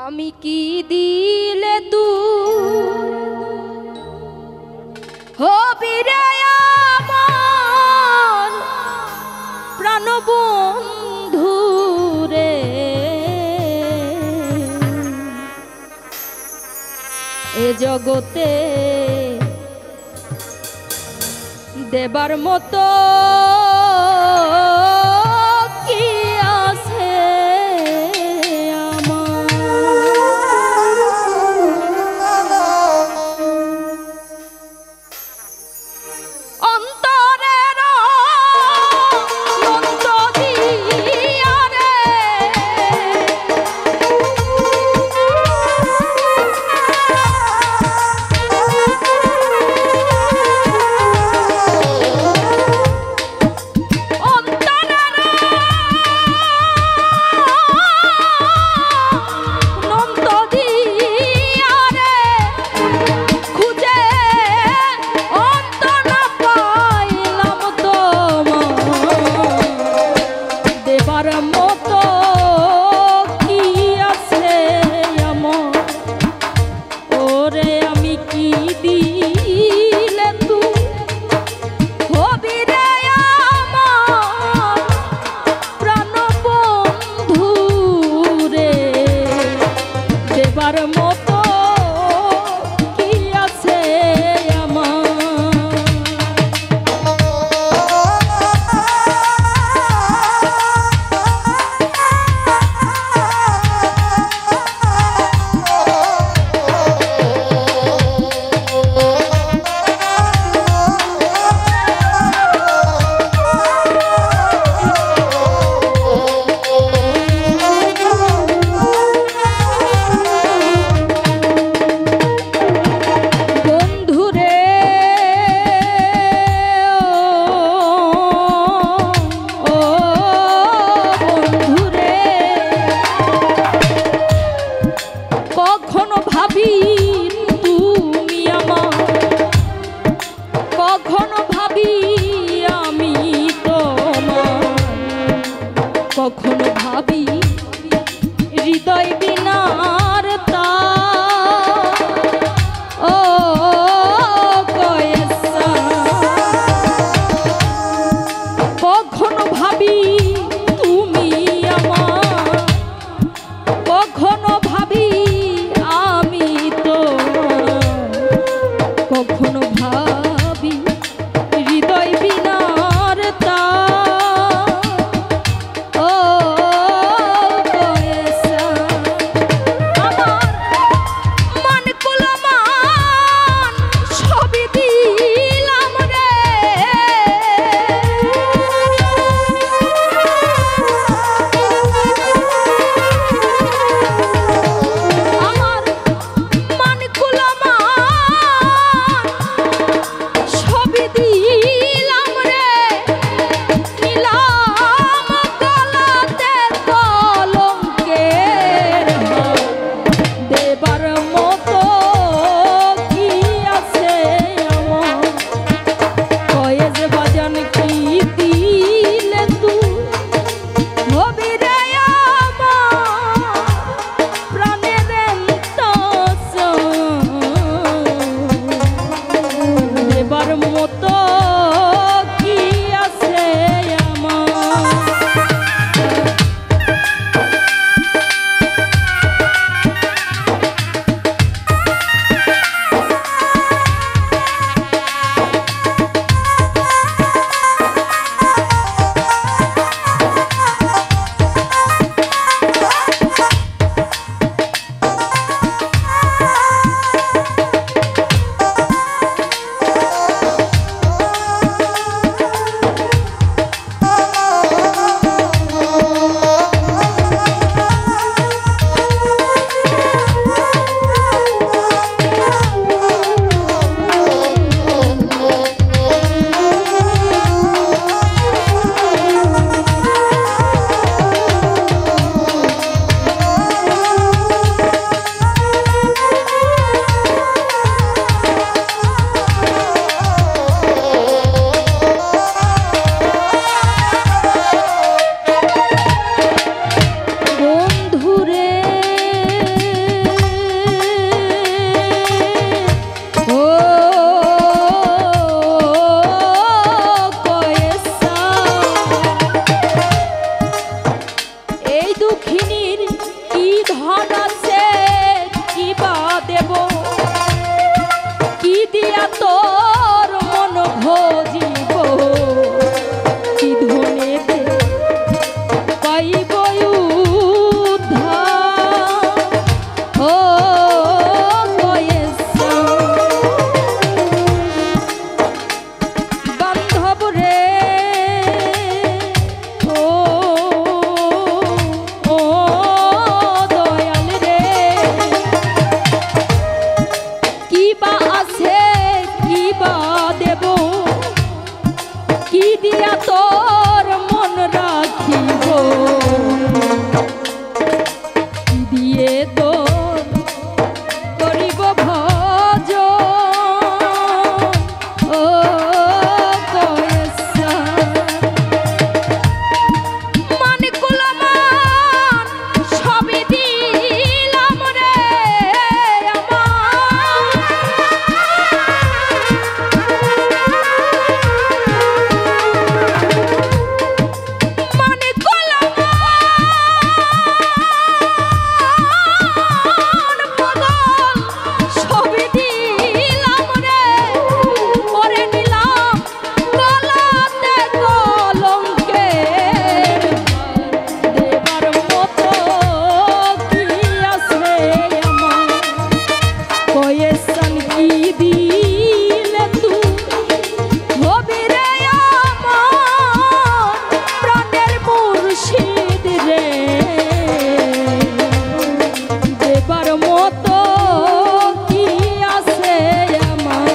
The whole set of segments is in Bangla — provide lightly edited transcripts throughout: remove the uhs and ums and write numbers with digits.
আমি কি দিলে তুই হবি রে আমার প্রাণবন্ধু রে, এ জগতে দেবার মতো কি আছে কখনো ভাবি হৃদয় বিনার তা ও কয়েসা, কখনো ভাবি তুমি আমার, কখনো ভাবি আমি তো, কখনো ভাবি হৃদয় বিনার তা দিয়ে তো করিব ভজ ও কয়েসা মানে কুলমান সবই দিলাম রে মানে কুলমান পাগল সবই দিলাম রে ওরে নিলাম গলাতে কলঙ্কের দেবার মতো কি আছে আমার কয়েসান কি দিলে তুই হবি রে আমার প্রাণের মুর্শিদ রে দেবার মতো কি আছে আমার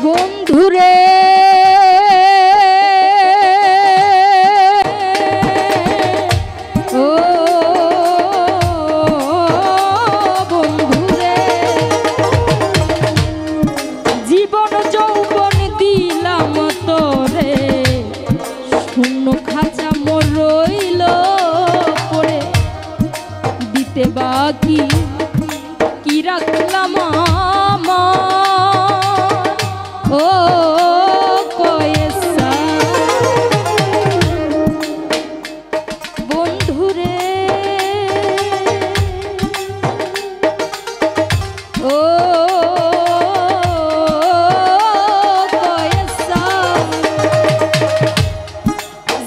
বন্ধুরে ও বন্ধুরে জীবন যৌবন দিলাম তোরে শূন্য খাঁচা মোর রইল পড়ে দিতে বাকি কি রাখলাম ও কয়েসা বন্ধুরে ও কয়েসা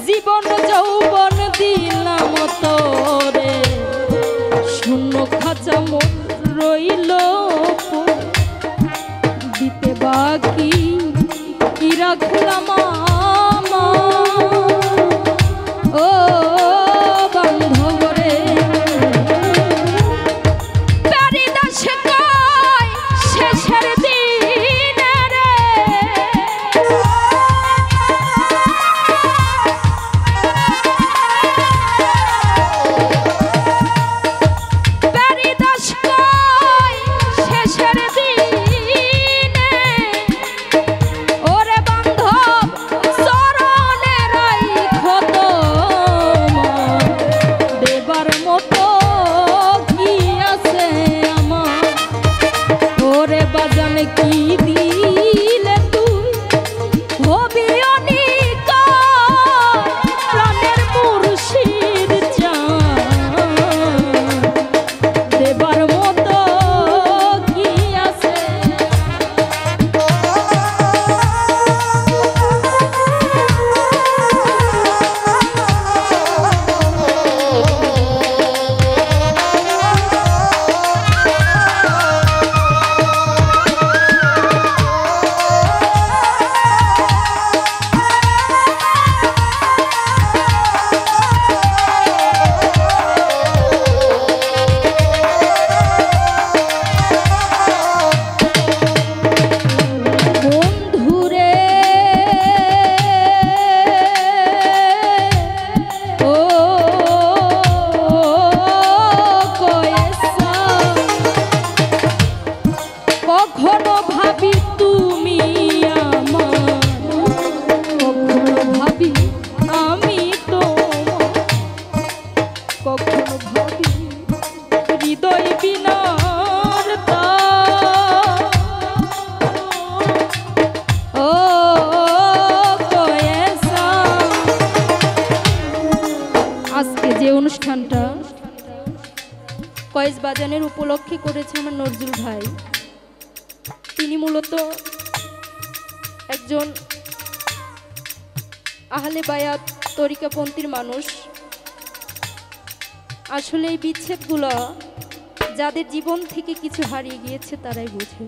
জীবন যৌবন দিলাম তোরে শূন্য খাঁচা মোর রইল দিতে বাকি কি রাখলাম ও বান্ধব রে প্যারিদাস কয় শেষের দিনে রে প্যারিদাস কয় শেষের দিনে ওরে বান্ধব চরণে রাইখো তোমার দেবার মতো কি আছে আমার ওরে বাজান কি দিলে তুই হবি অনিকার প্রাণের মুর্শিদ জান দেবার মতো কি আছে কখনো ভাবি হৃদয় বিনার ও কয়েসা। আজকে যে অনুষ্ঠানটা কয়েস বাজানের উপলক্ষে করেছে আমার নজরুল ভাই, তিনি মূলত একজন আহলে বায়াত তরিকাপন্থীর মানুষ। আসলে এই বিচ্ছেদগুলো যাদের জীবন থেকে কিছু হারিয়ে গিয়েছে তারাই বোঝে,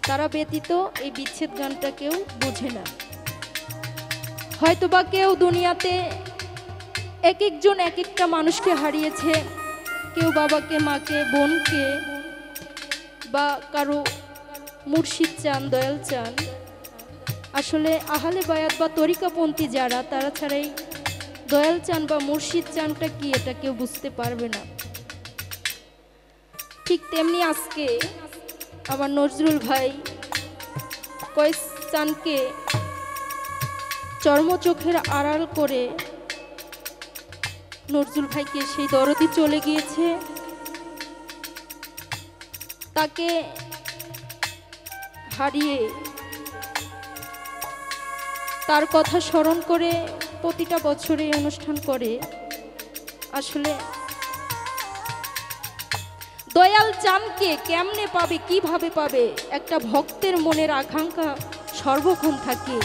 তারা ব্যতীত এই বিচ্ছেদ গানটা কেউ বোঝে না। হয়তোবা কেউ দুনিয়াতে এক একজন এক একটা মানুষকে হারিয়েছে, কেউ বাবাকে, মাকে, বোনকে, বা কারো মুর্শিদ চান, দয়াল চান। আসলে আহলে বায়াত বা তরিকাপন্থী যারা, তারা ছাড়াই দয়াল চান বা মুর্শিদ চানটা কি এটা কেউ বুঝতে পারবে না। ঠিক তেমনি আজকে আমার নজরুল ভাই কয়েস চানকে চর্মচোখের আড়াল করে নজরুল ভাইকে সেই দরদি চলে গিয়েছে, তাকে হারিয়ে তার কথা স্মরণ করে প্রতিটা বছরে অনুষ্ঠান করে। আসলে দয়াল চাঁদকে কেমনে পাবে, কিভাবে পাবে, একটা ভক্তের মনের আকাঙ্ক্ষা সর্বক্ষণ থাকে।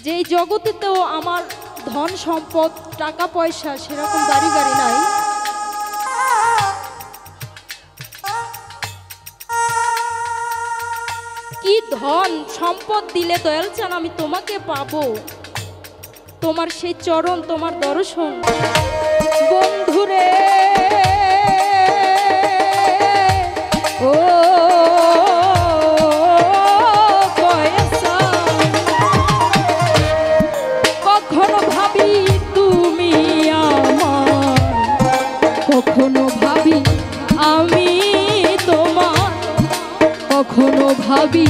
যেই জগতেতেও আমার ধন সম্পদ টাকা পয়সা সেরকম বাড়ি গাড়ি নাই, কি ধন সম্পদ দিলে দয়াল চান আমি তোমাকে পাবো, তোমার সেই চরণ, তোমার দর্শন। বন্ধুরে ও কয়েসা, কখনো ভাবি তুমি আমার, কখনো ভাবি আমি তোমার, কখনো ভাবি